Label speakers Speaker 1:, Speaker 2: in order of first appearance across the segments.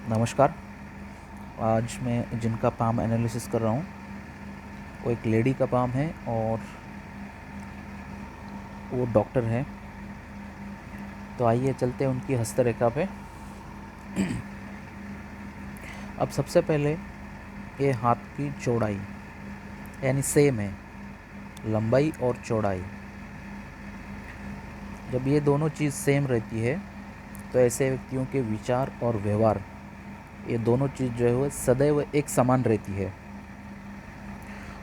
Speaker 1: नमस्कार। आज मैं जिनका पाम एनालिसिस कर रहा हूँ वो एक लेडी का पाम है और वो डॉक्टर है। तो आइए चलते हैं उनकी हस्तरेखा पे। अब सबसे पहले ये हाथ की चौड़ाई यानी सेम है, लंबाई और चौड़ाई। जब ये दोनों चीज़ सेम रहती है तो ऐसे व्यक्तियों के विचार और व्यवहार, ये दोनों चीज़ जो है वो सदैव एक समान रहती है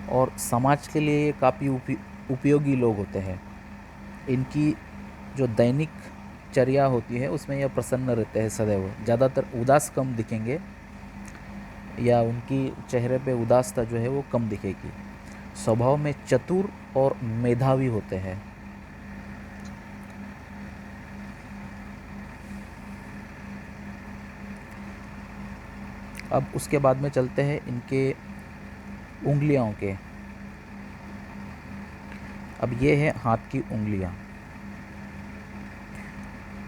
Speaker 1: और समाज के लिए ये काफ़ी उपयोगी लोग होते हैं। इनकी जो दैनिक चर्या होती है उसमें यह प्रसन्न रहते हैं सदैव, ज़्यादातर उदास कम दिखेंगे या उनकी चेहरे पे उदासता जो है वो कम दिखेगी। स्वभाव में चतुर और मेधावी होते हैं। अब उसके बाद में चलते हैं इनके उंगलियों के। अब ये है हाथ की उंगलियां।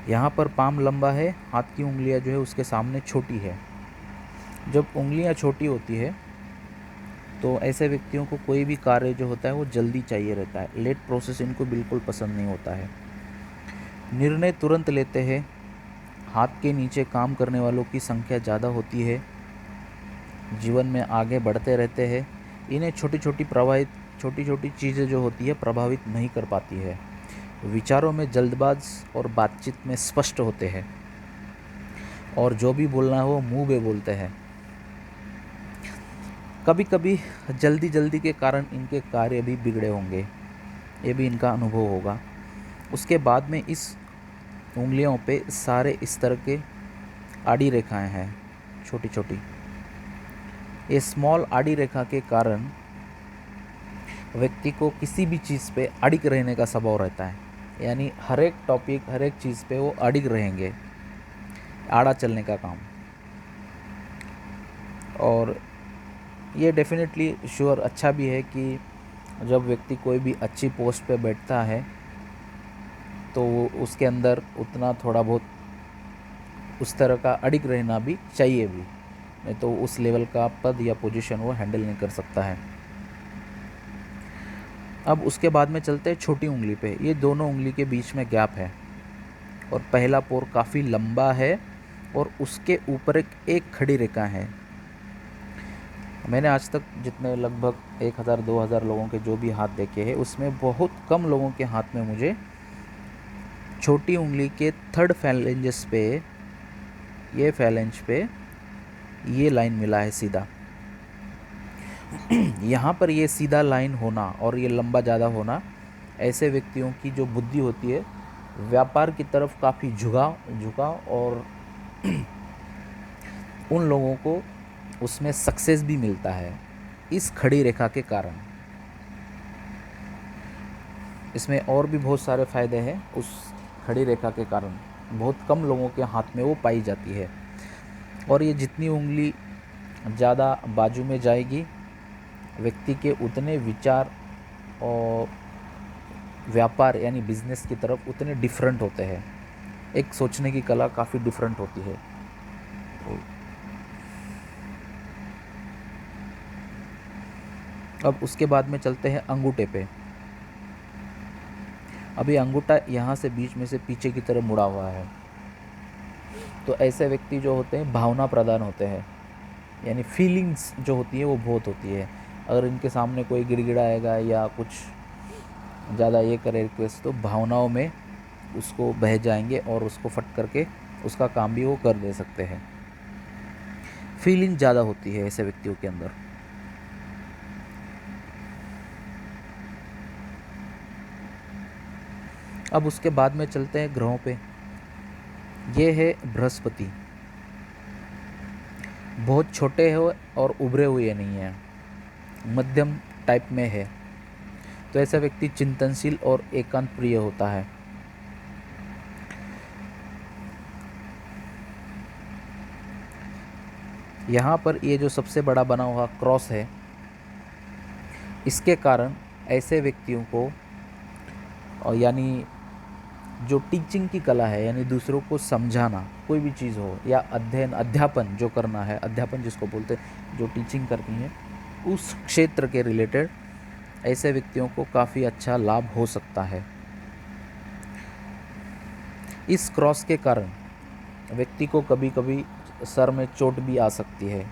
Speaker 1: यहाँ पर पाम लंबा है, हाथ की उंगलियां जो है उसके सामने छोटी है। जब उंगलियां छोटी होती है तो ऐसे व्यक्तियों को कोई भी कार्य जो होता है वो जल्दी चाहिए रहता है। लेट प्रोसेस इनको बिल्कुल पसंद नहीं होता है। निर्णय तुरंत लेते हैं। हाथ के नीचे काम करने वालों की संख्या ज़्यादा होती है। जीवन में आगे बढ़ते रहते हैं। इन्हें छोटी छोटी चीज़ें जो होती है प्रभावित नहीं कर पाती है। विचारों में जल्दबाज और बातचीत में स्पष्ट होते हैं और जो भी बोलना है वो मुंह पे बोलते हैं। कभी कभी जल्दी के कारण इनके कार्य भी बिगड़े होंगे, ये भी इनका अनुभव होगा। उसके बाद में इस उंगलियों पे सारे इस तरह के आड़ी रेखाएं हैं, छोटी छोटी। ये स्मॉल आड़ी रेखा के कारण व्यक्ति को किसी भी चीज़ पे अड़िग रहने का स्वभाव रहता है। यानी हर एक टॉपिक, हर एक चीज़ पे वो अड़िग रहेंगे, आड़ा चलने का काम। और ये डेफिनेटली श्योर अच्छा भी है कि जब व्यक्ति कोई भी अच्छी पोस्ट पे बैठता है तो उसके अंदर उतना थोड़ा बहुत उस तरह का अड़िग रहना भी चाहिए भी, नहीं तो उस लेवल का पद या पोजीशन वो हैंडल नहीं कर सकता है। अब उसके बाद में चलते हैं छोटी उंगली पे। ये दोनों उंगली के बीच में गैप है और पहला पोर काफ़ी लंबा है और उसके ऊपर एक खड़ी रेखा है। मैंने आज तक जितने लगभग 1000-2000 लोगों के जो भी हाथ देखे हैं उसमें बहुत कम लोगों के हाथ में मुझे छोटी उंगली के थर्ड फैलेंजेस पे, ये फैलेंज पे ये लाइन मिला है सीधा। यहाँ पर ये सीधा लाइन होना और ये लंबा ज़्यादा होना ऐसे व्यक्तियों की जो बुद्धि होती है व्यापार की तरफ काफ़ी झुकाव और उन लोगों को उसमें सक्सेस भी मिलता है इस खड़ी रेखा के कारण। इसमें और भी बहुत सारे फ़ायदे हैं। उस खड़ी रेखा के कारण बहुत कम लोगों के हाथ में वो पाई जाती है और ये जितनी उंगली ज़्यादा बाजू में जाएगी व्यक्ति के उतने विचार और व्यापार यानी बिजनेस की तरफ उतने डिफरेंट होते हैं। एक सोचने की कला काफ़ी डिफरेंट होती है। अब उसके बाद में चलते हैं अंगूठे पे। अभी अंगूठा यहाँ से बीच में से पीछे की तरफ मुड़ा हुआ है। तो ऐसे व्यक्ति जो होते हैं भावना प्रधान होते हैं, यानी फीलिंग्स जो होती है वो बहुत होती है। अगर इनके सामने कोई गिड़गिड़ाएगा या कुछ ज़्यादा ये करे रिक्वेस्ट तो भावनाओं में उसको बह जाएंगे और उसको फट करके उसका काम भी वो कर दे सकते हैं। फीलिंग ज़्यादा होती है ऐसे व्यक्तियों के अंदर। अब उसके बाद में चलते हैं ग्रहों पे। ये है बृहस्पति। बहुत छोटे हैं और उभरे हुए नहीं हैं, मध्यम टाइप में है। तो ऐसा व्यक्ति चिंतनशील और एकांत प्रिय होता है। यहाँ पर ये जो सबसे बड़ा बना हुआ क्रॉस है इसके कारण ऐसे व्यक्तियों को यानी जो टीचिंग की कला है, यानी दूसरों को समझाना, कोई भी चीज़ हो, या अध्ययन अध्यापन जो करना है, अध्यापन जिसको बोलते हैं, जो टीचिंग करनी है, उस क्षेत्र के रिलेटेड ऐसे व्यक्तियों को काफ़ी अच्छा लाभ हो सकता है। इस क्रॉस के कारण व्यक्ति को कभी कभी सर में चोट भी आ सकती है।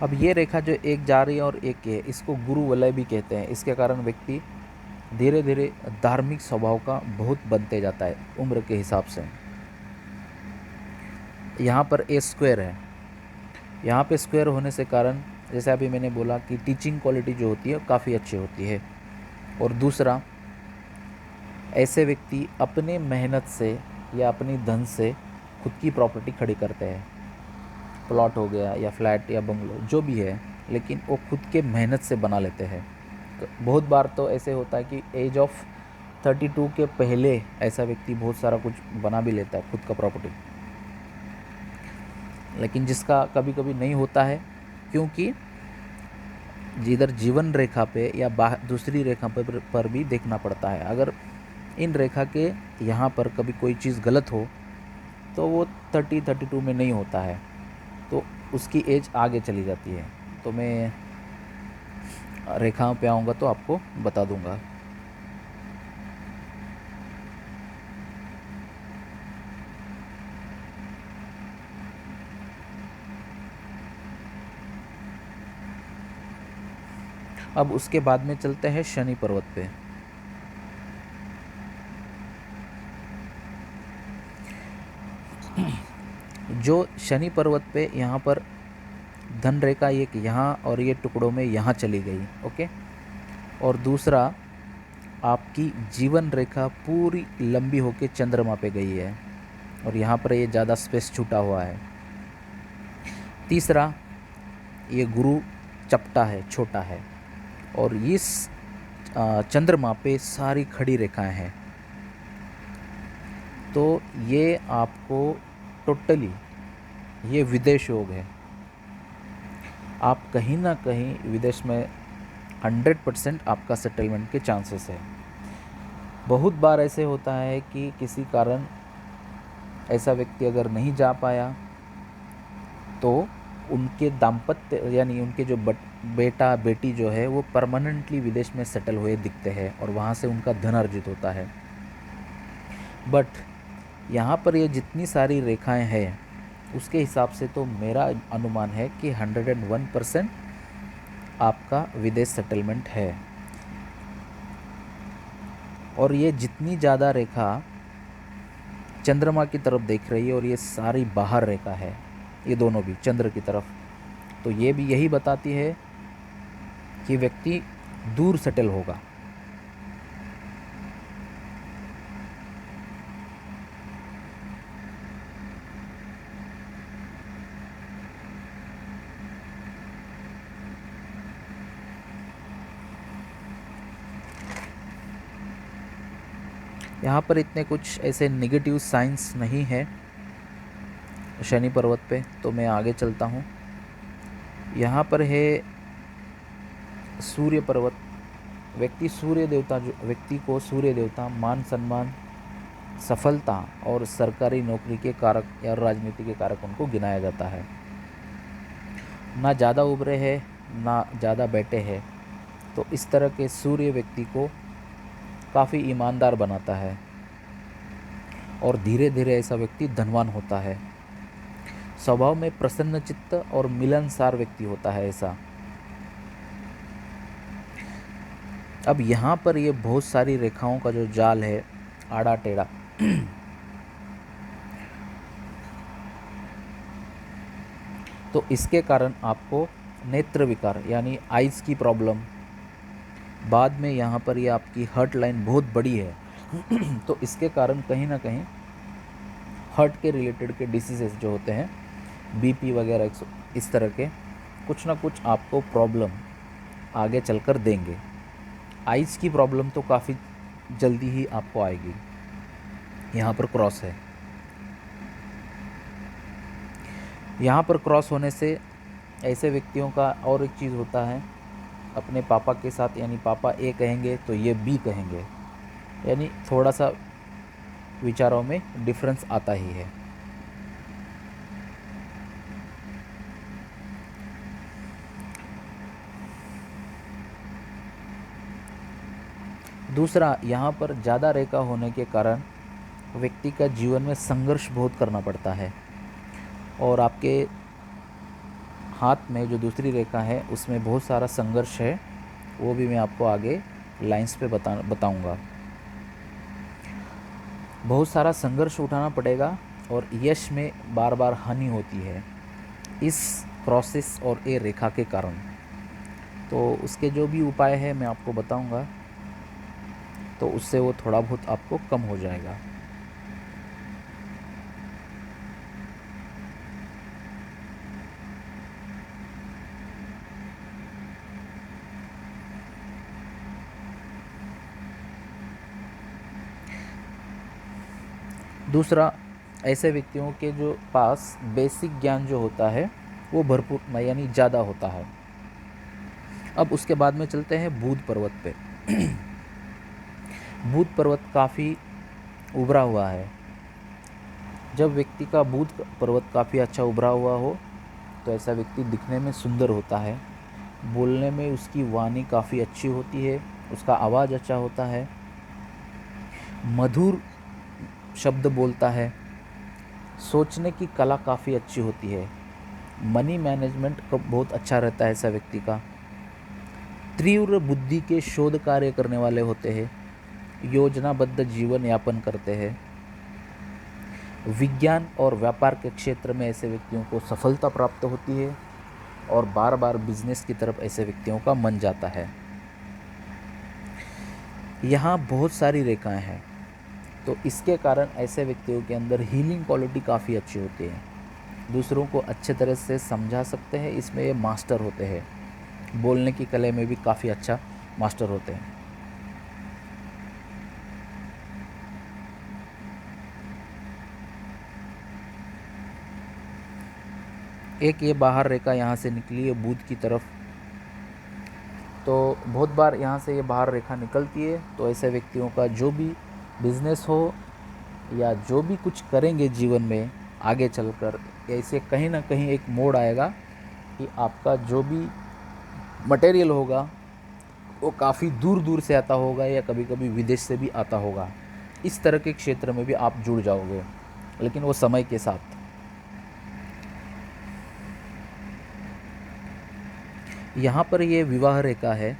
Speaker 1: अब ये रेखा जो एक जा रही है और एक है, इसको गुरु वलय भी कहते हैं। इसके कारण व्यक्ति धीरे धीरे धार्मिक स्वभाव का बहुत बनते जाता है उम्र के हिसाब से। यहाँ पर ए स्क्वायर है, यहाँ पे स्क्वायर होने से कारण, जैसे अभी मैंने बोला कि टीचिंग क्वालिटी जो होती है काफ़ी अच्छी होती है। और दूसरा, ऐसे व्यक्ति अपने मेहनत से या अपनी धन से खुद की प्रॉपर्टी खड़ी करते हैं, प्लॉट हो गया या फ्लैट या बंगलो जो भी है, लेकिन वो खुद के मेहनत से बना लेते हैं। बहुत बार तो ऐसे होता है कि एज ऑफ 32 के पहले ऐसा व्यक्ति बहुत सारा कुछ बना भी लेता है खुद का प्रॉपर्टी, लेकिन जिसका कभी कभी नहीं होता है, क्योंकि जिधर जीवन रेखा पे या दूसरी रेखा पर भी देखना पड़ता है। अगर इन रेखा के यहाँ पर कभी कोई चीज़ गलत हो तो वो 32 में नहीं होता है, तो उसकी एज आगे चली जाती है। तो मैं रेखाओं पे आऊँगा तो आपको बता दूँगा। अब उसके बाद में चलते हैं शनि पर्वत पे। जो शनि पर्वत पे यहाँ पर धन रेखा एक यहाँ और ये टुकड़ों में यहाँ चली गई, ओके। और दूसरा, आपकी जीवन रेखा पूरी लंबी होके चंद्रमा पे गई है और यहाँ पर ये ज़्यादा स्पेस छूटा हुआ है। तीसरा, ये गुरु चपटा है, छोटा है, और इस चंद्रमा पे सारी खड़ी रेखाएं हैं। तो ये आपको टोटली ये विदेश योग है। आप कहीं ना कहीं विदेश में 100% आपका सेटलमेंट के चांसेस है। बहुत बार ऐसे होता है कि किसी कारण ऐसा व्यक्ति अगर नहीं जा पाया तो उनके दाम्पत्य यानी उनके जो बेटा बेटी जो है वो परमानेंटली विदेश में सेटल हुए दिखते हैं और वहाँ से उनका धन अर्जित होता है। बट यहाँ पर ये जितनी सारी रेखाएं हैं उसके हिसाब से तो मेरा अनुमान है कि 101% आपका विदेश सेटलमेंट है। और ये जितनी ज़्यादा रेखा चंद्रमा की तरफ देख रही है और ये सारी बाहर रेखा है, ये दोनों भी चंद्र की तरफ, तो ये भी यही बताती है कि व्यक्ति दूर सेटल होगा। यहाँ पर इतने कुछ ऐसे नेगेटिव साइंस नहीं है शनि पर्वत पे, तो मैं आगे चलता हूँ। यहाँ पर है सूर्य पर्वत। व्यक्ति को सूर्य देवता मान सम्मान, सफलता और सरकारी नौकरी के कारक या राजनीति के कारक उनको गिनाया जाता है। ना ज़्यादा उभरे हैं ना ज़्यादा बैठे हैं, तो इस तरह के सूर्य व्यक्ति को काफ़ी ईमानदार बनाता है और धीरे धीरे ऐसा व्यक्ति धनवान होता है। स्वभाव में प्रसन्न चित्त और मिलनसार व्यक्ति होता है ऐसा। अब यहाँ पर ये बहुत सारी रेखाओं का जो जाल है आड़ा टेढ़ा तो इसके कारण आपको नेत्र विकार यानी आइज़ की प्रॉब्लम, बाद में यहाँ पर ये आपकी हर्ट लाइन बहुत बड़ी है तो इसके कारण कहीं ना कहीं हार्ट के रिलेटेड के डिसीजेस जो होते हैं, बीपी वगैरह, इस तरह के कुछ ना कुछ आपको प्रॉब्लम आगे चलकर देंगे। आइज़ की प्रॉब्लम तो काफ़ी जल्दी ही आपको आएगी। यहाँ पर क्रॉस है। यहाँ पर क्रॉस होने से ऐसे व्यक्तियों का और एक चीज़ होता है, अपने पापा के साथ, यानी पापा ए कहेंगे तो ये बी कहेंगे, यानी थोड़ा सा विचारों में डिफरेंस आता ही है। दूसरा, यहाँ पर ज़्यादा रेखा होने के कारण व्यक्ति का जीवन में संघर्ष बहुत करना पड़ता है, और आपके हाथ में जो दूसरी रेखा है उसमें बहुत सारा संघर्ष है, वो भी मैं आपको आगे लाइंस पे बताऊंगा। बहुत सारा संघर्ष उठाना पड़ेगा और यश में बार बार हानि होती है इस प्रोसेस और ये रेखा के कारण। तो उसके जो भी उपाय है मैं आपको बताऊंगा, तो उससे वो थोड़ा बहुत आपको कम हो जाएगा। दूसरा, ऐसे व्यक्तियों के जो पास बेसिक ज्ञान जो होता है वो भरपूर यानी ज़्यादा होता है। अब उसके बाद में चलते हैं बूध पर्वत पे। बूध पर्वत काफ़ी उभरा हुआ है। जब व्यक्ति का बूध पर्वत काफ़ी अच्छा उभरा हुआ हो तो ऐसा व्यक्ति दिखने में सुंदर होता है, बोलने में उसकी वाणी काफ़ी अच्छी होती है, उसका आवाज़ अच्छा होता है, मधुर शब्द बोलता है, सोचने की कला काफ़ी अच्छी होती है, मनी मैनेजमेंट का बहुत अच्छा रहता है ऐसा व्यक्ति का, तीव्र बुद्धि के शोध कार्य करने वाले होते हैं, योजनाबद्ध जीवन यापन करते हैं। विज्ञान और व्यापार के क्षेत्र में ऐसे व्यक्तियों को सफलता प्राप्त होती है और बार बार बिजनेस की तरफ ऐसे व्यक्तियों का मन जाता है। यहाँ बहुत सारी रेखाएं हैं, तो इसके कारण ऐसे व्यक्तियों के अंदर हीलिंग क्वालिटी काफ़ी अच्छी होती है, दूसरों को अच्छे तरह से समझा सकते हैं, इसमें ये मास्टर होते हैं, बोलने की कला में भी काफ़ी अच्छा मास्टर होते हैं। एक ये बाहर रेखा यहाँ से निकली है बुध की तरफ, तो बहुत बार यहाँ से ये बाहर रेखा निकलती है, तो ऐसे व्यक्तियों का जो भी बिजनेस हो या जो भी कुछ करेंगे जीवन में आगे चलकर, ऐसे कहीं ना कहीं एक मोड़ आएगा कि आपका जो भी मटेरियल होगा वो काफ़ी दूर दूर से आता होगा या कभी कभी विदेश से भी आता होगा। इस तरह के क्षेत्र में भी आप जुड़ जाओगे, लेकिन वो समय के साथ। यहाँ पर ये विवाह रेखा है,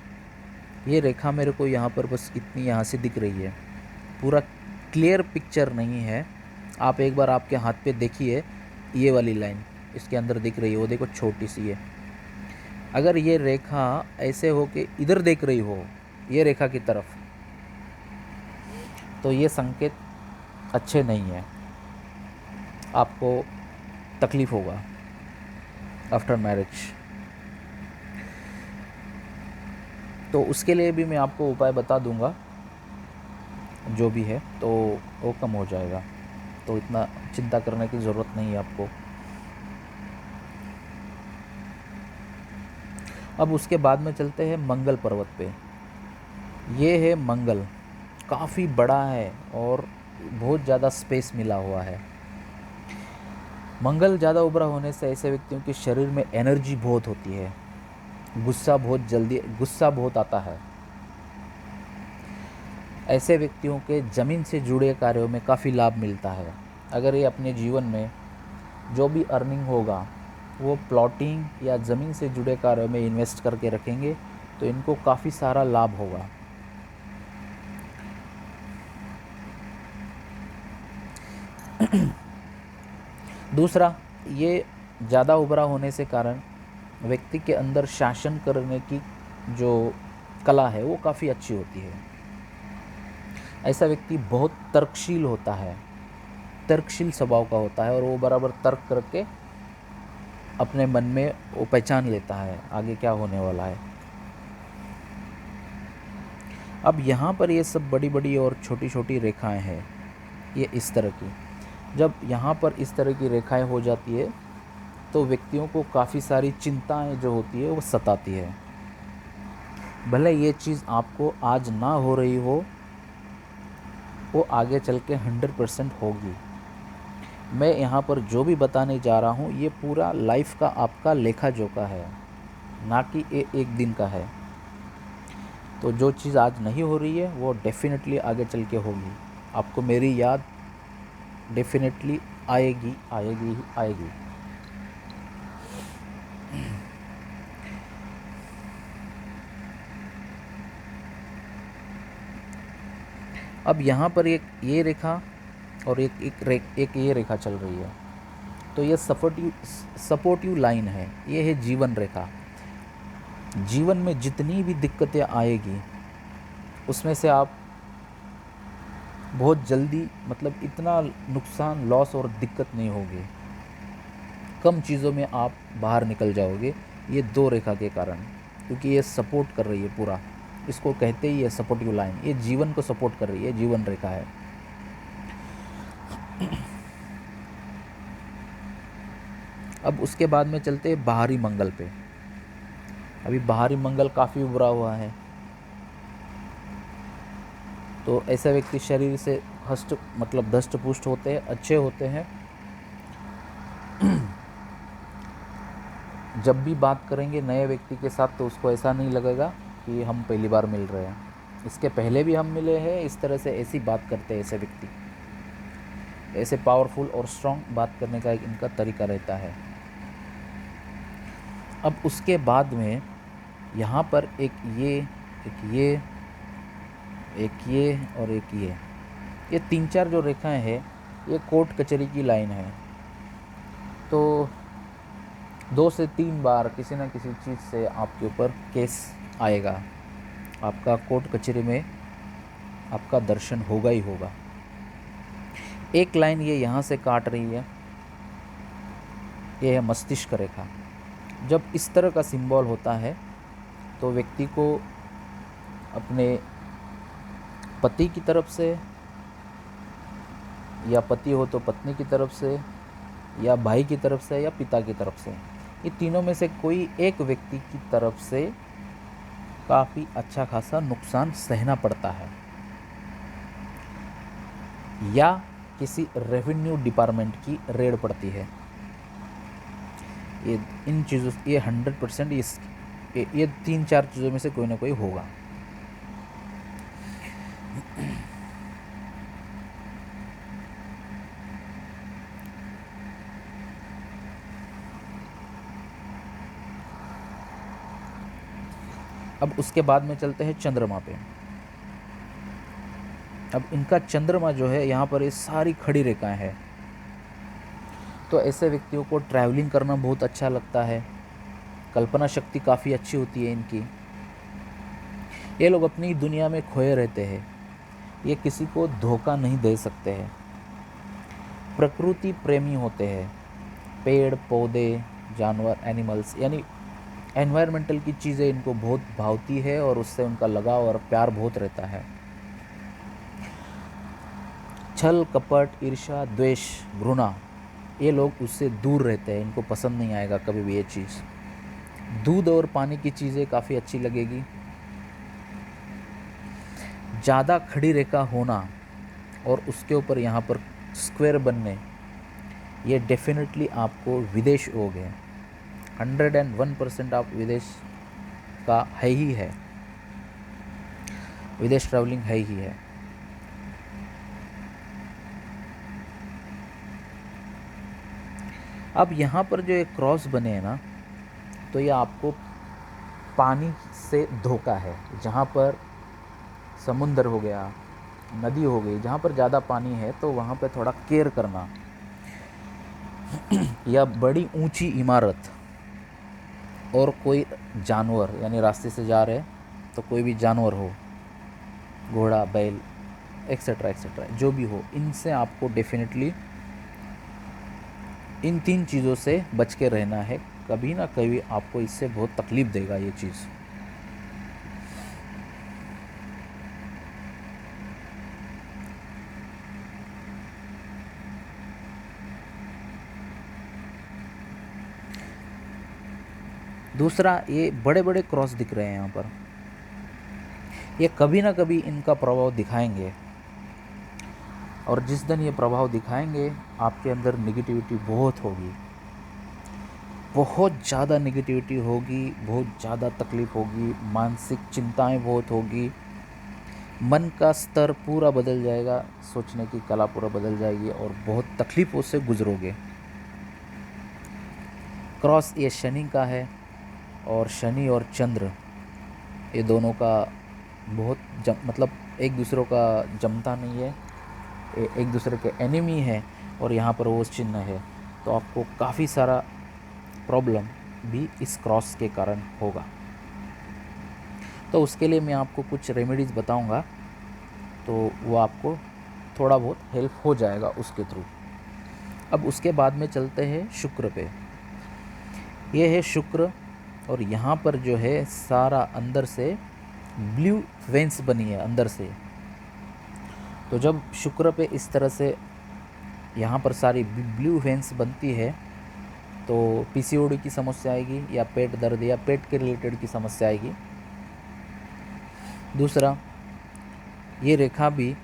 Speaker 1: ये रेखा मेरे को यहाँ पर बस इतनी यहाँ से दिख रही है, पूरा क्लियर पिक्चर नहीं है। आप एक बार आपके हाथ पे देखिए, ये वाली लाइन इसके अंदर दिख रही है, वो देखो छोटी सी है। अगर ये रेखा ऐसे हो कि इधर देख रही हो ये रेखा की तरफ, तो ये संकेत अच्छे नहीं है, आपको तकलीफ़ होगा आफ्टर मैरिज। तो उसके लिए भी मैं आपको उपाय बता दूंगा, जो भी है तो वो कम हो जाएगा, तो इतना चिंता करने की ज़रूरत नहीं है आपको। अब उसके बाद में चलते हैं मंगल पर्वत पे। ये है मंगल, काफ़ी बड़ा है और बहुत ज़्यादा स्पेस मिला हुआ है। मंगल ज़्यादा उभरा होने से ऐसे व्यक्तियों के शरीर में एनर्जी बहुत होती है, गुस्सा बहुत आता है। ऐसे व्यक्तियों के ज़मीन से जुड़े कार्यों में काफ़ी लाभ मिलता है। अगर ये अपने जीवन में जो भी अर्निंग होगा वो प्लॉटिंग या ज़मीन से जुड़े कार्यों में इन्वेस्ट करके रखेंगे तो इनको काफ़ी सारा लाभ होगा। दूसरा, ये ज़्यादा उभरा होने से कारण व्यक्ति के अंदर शासन करने की जो कला है वो काफ़ी अच्छी होती है। ऐसा व्यक्ति बहुत तर्कशील होता है, तर्कशील स्वभाव का होता है और वो बराबर तर्क करके अपने मन में वो पहचान लेता है आगे क्या होने वाला है। अब यहाँ पर ये सब बड़ी बड़ी और छोटी छोटी रेखाएं हैं, ये इस तरह की। जब यहाँ पर इस तरह की रेखाएं हो जाती है तो व्यक्तियों को काफ़ी सारी चिंताएं जो होती है वो सताती है। भले ये चीज़ आपको आज ना हो रही हो, वो आगे चल के 100% होगी। मैं यहाँ पर जो भी बताने जा रहा हूँ ये पूरा लाइफ का आपका लेखा जोखा है, ना कि ये एक दिन का है। तो जो चीज़ आज नहीं हो रही है वो डेफिनेटली आगे चल के होगी। आपको मेरी याद डेफिनेटली आएगी, आएगी ही आएगी। अब यहाँ पर एक ये रेखा और एक ये रेखा चल रही है, तो ये सपोर्टिव लाइन है, ये है जीवन रेखा। जीवन में जितनी भी दिक्कतें आएगी उसमें से आप बहुत जल्दी, मतलब इतना नुकसान, लॉस और दिक्कत नहीं होगी, कम चीज़ों में आप बाहर निकल जाओगे, ये दो रेखा के कारण, क्योंकि ये सपोर्ट कर रही है पूरा। इसको कहते ही है सपोर्टिव लाइन, ये जीवन को सपोर्ट कर रही है, जीवन रेखा है। अब उसके बाद में चलते हैं बाहरी मंगल पे। अभी बाहरी मंगल काफ़ी उभरा हुआ है, तो ऐसे व्यक्ति शरीर से धष्ट पुष्ट होते हैं, अच्छे होते हैं। जब भी बात करेंगे नए व्यक्ति के साथ तो उसको ऐसा नहीं लगेगा कि हम पहली बार मिल रहे हैं, इसके पहले भी हम मिले हैं। इस तरह से ऐसी बात करते हैं ऐसे व्यक्ति, ऐसे पावरफुल और स्ट्रॉन्ग बात करने का एक इनका तरीका रहता है। अब उसके बाद में यहाँ पर एक ये और एक ये 3-4 जो रेखाएं हैं, ये कोर्ट कचहरी की लाइन है। तो 2 से 3 बार किसी न किसी चीज़ से आपके ऊपर केस आएगा, आपका कोर्ट कचहरी में आपका दर्शन होगा ही होगा। एक लाइन ये यहाँ से काट रही है, ये है मस्तिष्क रेखा। जब इस तरह का सिंबल होता है तो व्यक्ति को अपने पति की तरफ से, या पति हो तो पत्नी की तरफ से, या भाई की तरफ से, या पिता की तरफ से, ये तीनों में से कोई एक व्यक्ति की तरफ से काफ़ी अच्छा खासा नुकसान सहना पड़ता है, या किसी रेवेन्यू डिपार्टमेंट की रेड पड़ती है। ये इन चीज़ों, ये 100% ये 3-4 चीज़ों में से कोई ना कोई होगा। अब उसके बाद में चलते हैं चंद्रमा पे। अब इनका चंद्रमा जो है यहाँ पर ये सारी खड़ी रेखाएं हैं, तो ऐसे व्यक्तियों को ट्रैवलिंग करना बहुत अच्छा लगता है, कल्पना शक्ति काफ़ी अच्छी होती है इनकी। ये लोग अपनी दुनिया में खोए रहते हैं, ये किसी को धोखा नहीं दे सकते हैं, प्रकृति प्रेमी होते हैं, पेड़ पौधे, जानवर, एनिमल्स, यानी एनवायरमेंटल की चीज़ें इनको बहुत भावती है और उससे उनका लगाव और प्यार बहुत रहता है। छल कपट, ईर्ष्या, द्वेष, घृणा, ये लोग उससे दूर रहते हैं, इनको पसंद नहीं आएगा कभी भी ये चीज़। दूध और पानी की चीज़ें काफ़ी अच्छी लगेगी। ज़्यादा खड़ी रेखा होना और उसके ऊपर यहाँ पर स्क्वायर बनने, ये डेफिनेटली आपको विदेश योग है। 101% आप विदेश का है ही है, विदेश ट्रैवलिंग है ही है। अब यहाँ पर जो एक क्रॉस बने हैं ना, तो ये आपको पानी से धोखा है। जहाँ पर समुंदर हो गया, नदी हो गई, जहाँ पर ज़्यादा पानी है तो वहाँ पे थोड़ा केयर करना, या बड़ी ऊंची इमारत और कोई जानवर, यानी रास्ते से जा रहे तो कोई भी जानवर हो, घोड़ा, बैल, एक्सेट्रा एक्सेट्रा, जो भी हो, इनसे आपको डेफिनेटली इन 3 चीज़ों से बच के रहना है। कभी ना कभी आपको इससे बहुत तकलीफ़ देगा ये चीज़। दूसरा, ये बड़े बड़े क्रॉस दिख रहे हैं यहाँ पर, ये कभी ना कभी इनका प्रभाव दिखाएंगे, और जिस दिन ये प्रभाव दिखाएंगे आपके अंदर निगेटिविटी बहुत होगी, बहुत ज़्यादा निगेटिविटी होगी, बहुत ज़्यादा तकलीफ़ होगी, मानसिक चिंताएं बहुत होगी, मन का स्तर पूरा बदल जाएगा, सोचने की कला पूरा बदल जाएगी और बहुत तकलीफ़ों से गुजरोगे। क्रॉस ये शनि का है, और शनि और चंद्र ये दोनों का बहुत मतलब एक दूसरे का जमता नहीं है, एक दूसरे के एनिमी है, और यहाँ पर वो चिन्ह है, तो आपको काफ़ी सारा प्रॉब्लम भी इस क्रॉस के कारण होगा। तो उसके लिए मैं आपको कुछ रेमेडीज़ बताऊंगा, तो वो आपको थोड़ा बहुत हेल्प हो जाएगा उसके थ्रू। अब उसके बाद में चलते हैं शुक्र पे। ये है शुक्र, और यहाँ पर जो है सारा अंदर से ब्लू वेंस बनी है अंदर से। तो जब शुक्र पे इस तरह से यहाँ पर सारी ब्लू वेंस बनती है, तो पीसीओडी की समस्या आएगी, या पेट दर्द या पेट के रिलेटेड की समस्या आएगी। दूसरा, ये रेखा भी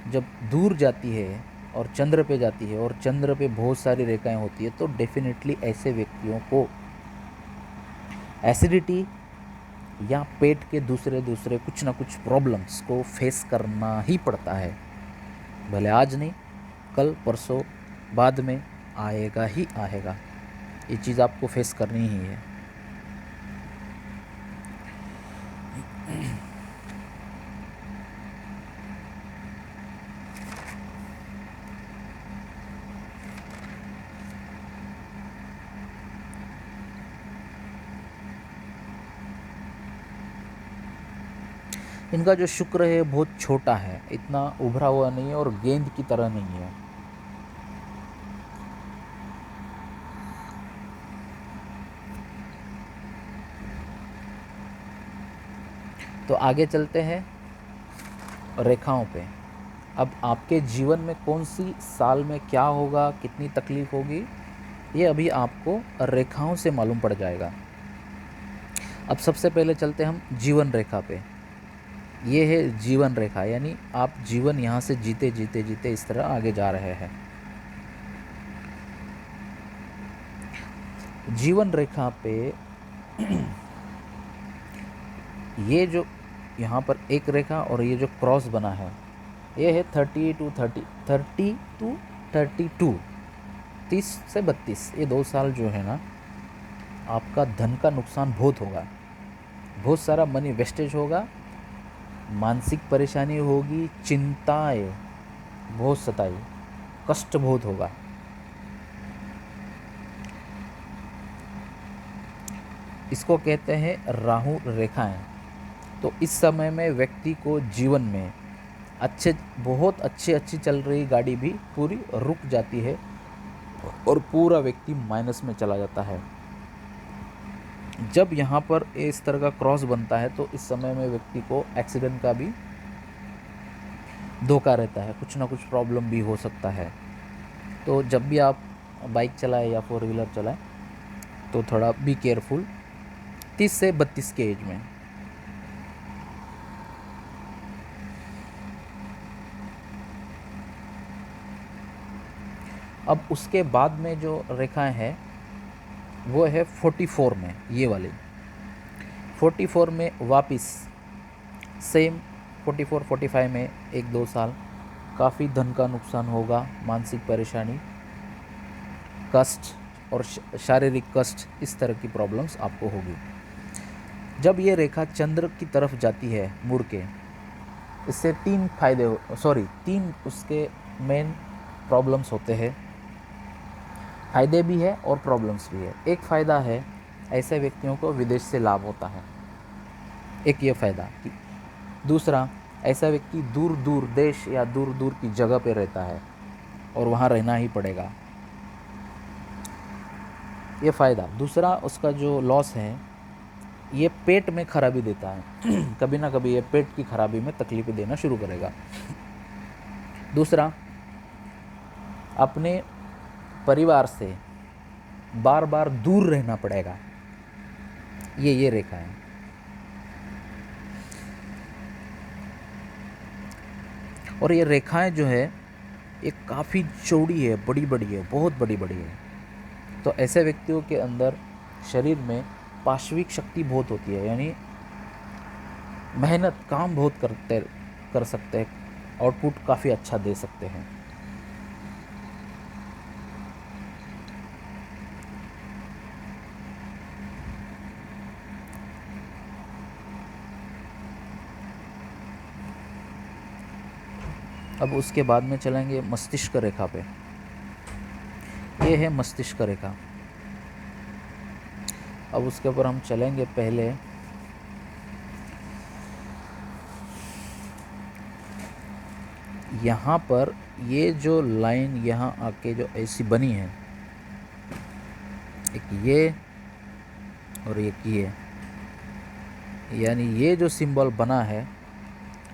Speaker 1: जब दूर जाती है और चंद्र पे जाती है, और चंद्र पे बहुत सारी रेखाएं होती है, तो डेफिनेटली ऐसे व्यक्तियों को एसिडिटी या पेट के दूसरे कुछ ना कुछ प्रॉब्लम्स को फेस करना ही पड़ता है। भले आज नहीं, कल परसों बाद में आएगा ही आएगा, ये चीज़ आपको फेस करनी ही है। इनका जो शुक्र है बहुत छोटा है, इतना उभरा हुआ नहीं है और गेंद की तरह नहीं है। तो आगे चलते हैं रेखाओं पे। अब आपके जीवन में कौन सी साल में क्या होगा, कितनी तकलीफ होगी, ये अभी आपको रेखाओं से मालूम पड़ जाएगा। अब सबसे पहले चलते हैं हम जीवन रेखा पे। ये है जीवन रेखा, यानी आप जीवन यहाँ से जीते जीते जीते इस तरह आगे जा रहे हैं। जीवन रेखा पे ये जो यहाँ पर एक रेखा और ये जो क्रॉस बना है, ये है 30 to 32, 30 से 32। ये 2 साल जो है ना, आपका धन का नुकसान बहुत होगा, बहुत सारा मनी वेस्टेज होगा, मानसिक परेशानी होगी, चिंताएं बहुत सताई, कष्ट बहुत होगा। इसको कहते हैं राहु रेखाएं। तो इस समय में व्यक्ति को जीवन में बहुत अच्छी चल रही गाड़ी भी पूरी रुक जाती है और पूरा व्यक्ति माइनस में चला जाता है। जब यहाँ पर इस तरह का क्रॉस बनता है, तो इस समय में व्यक्ति को एक्सीडेंट का भी धोखा रहता है, कुछ ना कुछ प्रॉब्लम भी हो सकता है। तो जब भी आप बाइक चलाएं या 4 व्हीलर चलाएं, तो थोड़ा बी केयरफुल 30 से 32 के एज में। अब उसके बाद में जो रेखाएं हैं वो है 44 में, ये वाली 44 में वापस सेम 44, 45 में 1-2 साल काफ़ी धन का नुकसान होगा, मानसिक परेशानी, कष्ट और शारीरिक कष्ट, इस तरह की प्रॉब्लम्स आपको होगी। जब ये रेखा चंद्र की तरफ जाती है मुड़ के, इससे 3 उसके मेन प्रॉब्लम्स होते हैं। फ़ायदे भी है और प्रॉब्लम्स भी है। एक फ़ायदा है, ऐसे व्यक्तियों को विदेश से लाभ होता है, एक ये फ़ायदा। दूसरा, ऐसा व्यक्ति दूर दूर देश या दूर दूर की जगह पे रहता है और वहाँ रहना ही पड़ेगा, ये फ़ायदा। दूसरा, उसका जो लॉस है, ये पेट में खराबी देता है कभी ना कभी ये पेट की खराबी में तकलीफ़ें देना शुरू करेगा। दूसरा, अपने परिवार से बार बार दूर रहना पड़ेगा, ये रेखा है। और ये रेखाएं जो है ये काफ़ी चौड़ी है, बड़ी बड़ी है, बहुत बड़ी बड़ी है। तो ऐसे व्यक्तियों के अंदर शरीर में पाश्विक शक्ति बहुत होती है, यानी मेहनत काम बहुत कर सकते हैं, आउटपुट काफ़ी अच्छा दे सकते हैं। अब उसके बाद में चलेंगे मस्तिष्क रेखा पे। ये है मस्तिष्क रेखा। अब उसके ऊपर हम चलेंगे। पहले यहाँ पर ये जो लाइन यहाँ आके जो ऐसी बनी है, एक ये और एक ये, यानी ये जो सिंबल बना है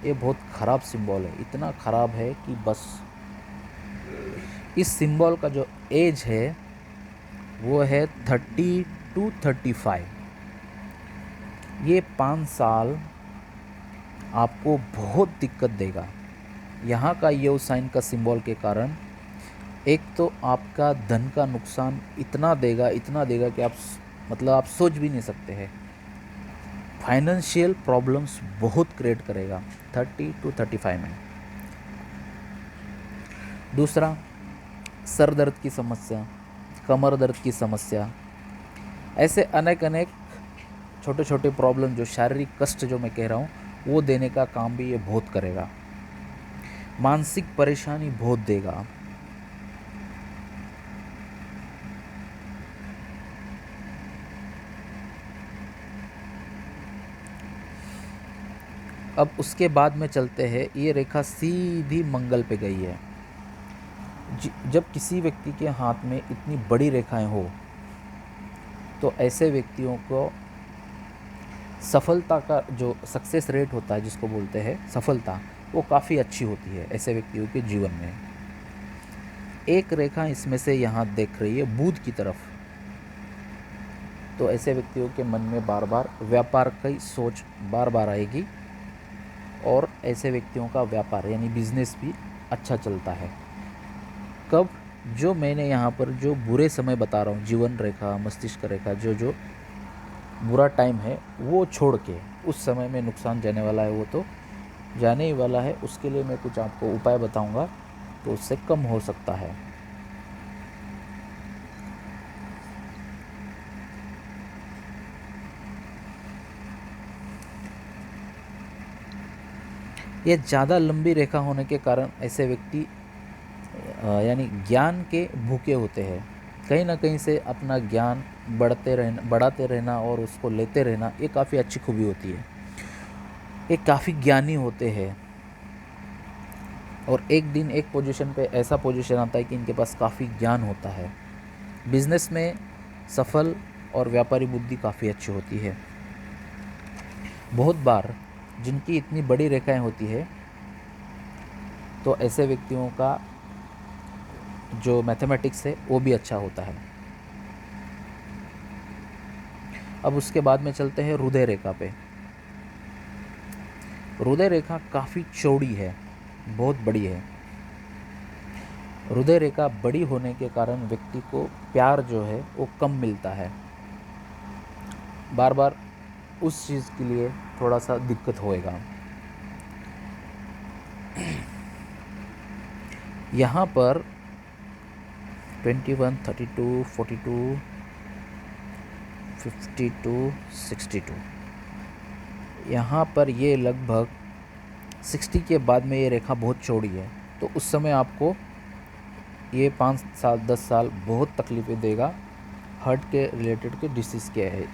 Speaker 1: ये बहुत ख़राब सिंबल है। इतना ख़राब है कि बस इस सिंबल का जो एज है वो है 30 to 35। ये 5 साल आपको बहुत दिक्कत देगा। यहाँ का ये साइन का सिंबल के कारण एक तो आपका धन का नुकसान इतना देगा कि आप सोच भी नहीं सकते हैं। फाइनेंशियल प्रॉब्लम्स बहुत क्रिएट करेगा 30 to 35 में। दूसरा, सर दर्द की समस्या, कमर दर्द की समस्या, ऐसे अनेक छोटे छोटे प्रॉब्लम जो शारीरिक कष्ट जो मैं कह रहा हूँ वो देने का काम भी ये बहुत करेगा। मानसिक परेशानी बहुत देगा। अब उसके बाद में चलते हैं। ये रेखा सीधी मंगल पे गई है। जब किसी व्यक्ति के हाथ में इतनी बड़ी रेखाएं हो तो ऐसे व्यक्तियों को सफलता का जो सक्सेस रेट होता है, जिसको बोलते हैं सफलता, वो काफ़ी अच्छी होती है ऐसे व्यक्तियों के जीवन में। एक रेखा इसमें से यहाँ देख रही है बुध की तरफ, तो ऐसे व्यक्तियों के मन में बार बार व्यापार की सोच बार बार आएगी और ऐसे व्यक्तियों का व्यापार यानी बिजनेस भी अच्छा चलता है। कब? जो मैंने यहाँ पर जो बुरे समय बता रहा हूँ, जीवन रेखा, मस्तिष्क रेखा, जो बुरा टाइम है वो छोड़ के उस समय में नुकसान जाने वाला है, वो तो जाने ही वाला है। उसके लिए मैं कुछ आपको उपाय बताऊंगा तो उससे कम हो सकता है। ये ज़्यादा लंबी रेखा होने के कारण ऐसे व्यक्ति यानी ज्ञान के भूखे होते हैं। कहीं ना कहीं से अपना ज्ञान बढ़ाते रहना और उसको लेते रहना, ये काफ़ी अच्छी खूबी होती है। ये काफ़ी ज्ञानी होते हैं और एक दिन एक पोजीशन पे ऐसा पोजीशन आता है कि इनके पास काफ़ी ज्ञान होता है। बिजनेस में सफल और व्यापारी बुद्धि काफ़ी अच्छी होती है। बहुत बार जिनकी इतनी बड़ी रेखाएं होती है तो ऐसे व्यक्तियों का जो मैथमेटिक्स है वो भी अच्छा होता है। अब उसके बाद में चलते हैं हृदय रेखा पे। हृदय रेखा काफ़ी चौड़ी है, बहुत बड़ी है। हृदय रेखा बड़ी होने के कारण व्यक्ति को प्यार जो है वो कम मिलता है। बार बार उस चीज़ के लिए थोड़ा सा दिक्कत होएगा। यहाँ पर 21, 32, 42, 52, 62, यहाँ पर ये लगभग 60 के बाद में ये रेखा बहुत चौड़ी है। तो उस समय आपको ये 5 साल 10 साल बहुत तकलीफ़ें देगा। हार्ट के रिलेटेड के डिसीज़ क्या है।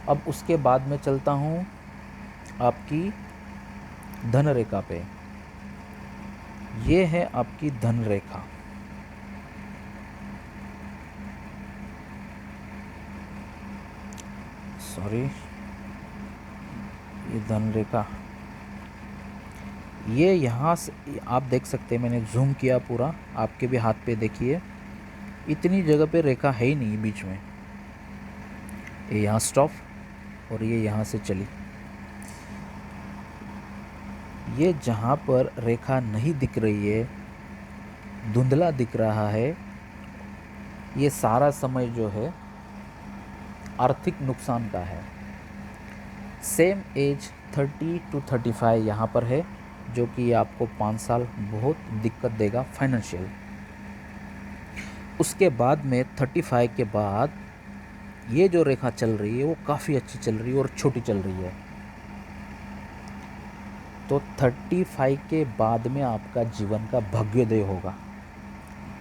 Speaker 1: अब उसके बाद में चलता हूँ आपकी धन रेखा पे। ये है आपकी धन रेखा। सॉरी, ये धन रेखा, ये यहाँ से आप देख सकते हैं। मैंने जूम किया पूरा, आपके भी हाथ पे देखिए। इतनी जगह पे रेखा है ही नहीं बीच में। ये यहाँ स्टॉप और ये यहाँ से चली। ये जहाँ पर रेखा नहीं दिख रही है, धुंधला दिख रहा है, ये सारा समय जो है आर्थिक नुकसान का है। सेम एज 30 to 35 यहाँ पर है, जो कि आपको 5 साल बहुत दिक्कत देगा फाइनेंशियल। उसके बाद में 35 के बाद ये जो रेखा चल रही है वो काफ़ी अच्छी चल रही है और छोटी चल रही है। तो 35 के बाद में आपका जीवन का भाग्योदय होगा।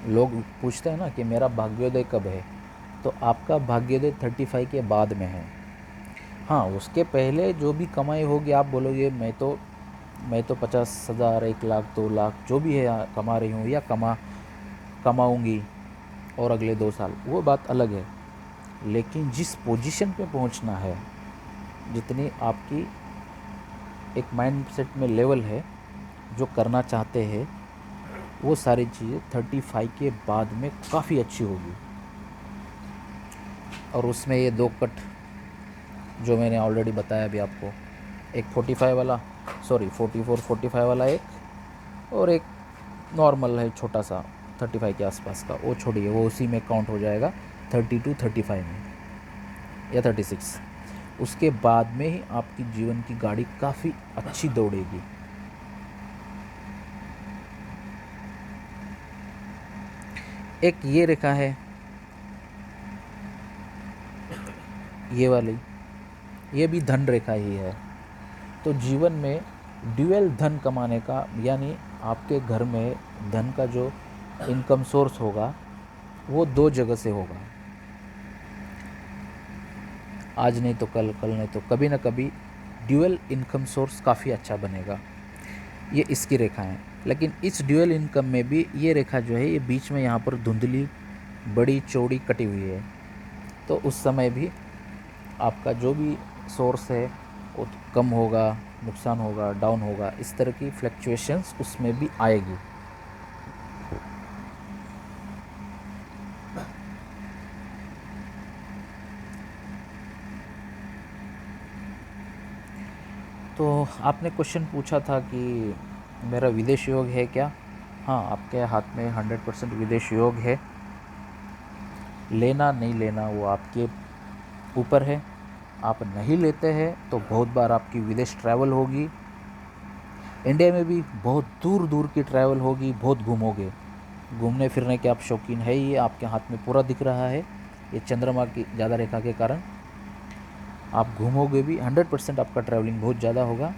Speaker 1: लोग पूछते हैं ना कि मेरा भाग्योदय कब है, तो आपका भाग्योदय 35 के बाद में है। हाँ, उसके पहले जो भी कमाई होगी, आप बोलोगे मैं तो 50,000, 1 लाख, 2 लाख जो भी है कमा रही हूँ या कमाऊँगी और अगले 2 साल, वो बात अलग है। लेकिन जिस पोजीशन पे पहुंचना है, जितनी आपकी एक माइंडसेट में लेवल है, जो करना चाहते हैं, वो सारी चीज़ें 35 के बाद में काफ़ी अच्छी होगी। और उसमें ये 2 कट जो मैंने ऑलरेडी बताया अभी आपको, एक 44-45 वाला एक, और एक नॉर्मल है छोटा सा 35 के आसपास का, वो छोड़िए, वो उसी में काउंट हो जाएगा 32, 35 में या 36। उसके बाद में ही आपकी जीवन की गाड़ी काफ़ी अच्छी दौड़ेगी। एक ये रेखा है, ये वाली, ये भी धन रेखा ही है। तो जीवन में ड्यूअल धन कमाने का, यानी आपके घर में धन का जो इनकम सोर्स होगा वो 2 जगह से होगा। आज नहीं तो कल, कल नहीं तो कभी ना कभी ड्यूअल इनकम सोर्स काफ़ी अच्छा बनेगा। ये इसकी रेखा है। लेकिन इस ड्यूअल इनकम में भी ये रेखा जो है, ये बीच में यहाँ पर धुंधली, बड़ी चौड़ी कटी हुई है। तो उस समय भी आपका जो भी सोर्स है वो कम होगा, नुकसान होगा, डाउन होगा, इस तरह की फ्लक्चुएशंस उसमें भी आएगी। तो आपने क्वेश्चन पूछा था कि मेरा विदेश योग है क्या? हाँ, आपके हाथ में 100% विदेश योग है। लेना नहीं लेना वो आपके ऊपर है। आप नहीं लेते हैं तो बहुत बार आपकी विदेश ट्रैवल होगी। इंडिया में भी बहुत दूर दूर की ट्रैवल होगी, बहुत घूमोगे। घूमने फिरने के आप शौकीन है ही, आपके हाथ में पूरा दिख रहा है ये चंद्रमा की ज़्यादा रेखा के कारण। आप घूमोगे भी, 100% आपका ट्रैवलिंग बहुत ज़्यादा होगा।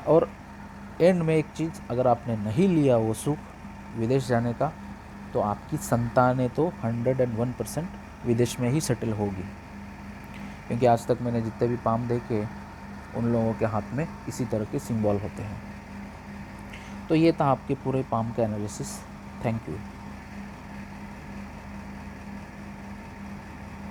Speaker 1: और एंड में एक चीज़, अगर आपने नहीं लिया वो सुख विदेश जाने का, तो आपकी संतानें तो 101% विदेश में ही सेटल होगी। क्योंकि आज तक मैंने जितने भी पाम देखे, उन लोगों के हाथ में इसी तरह के सिंबल होते हैं। तो ये था आपके पूरे पाम का एनालिसिस। Thank you.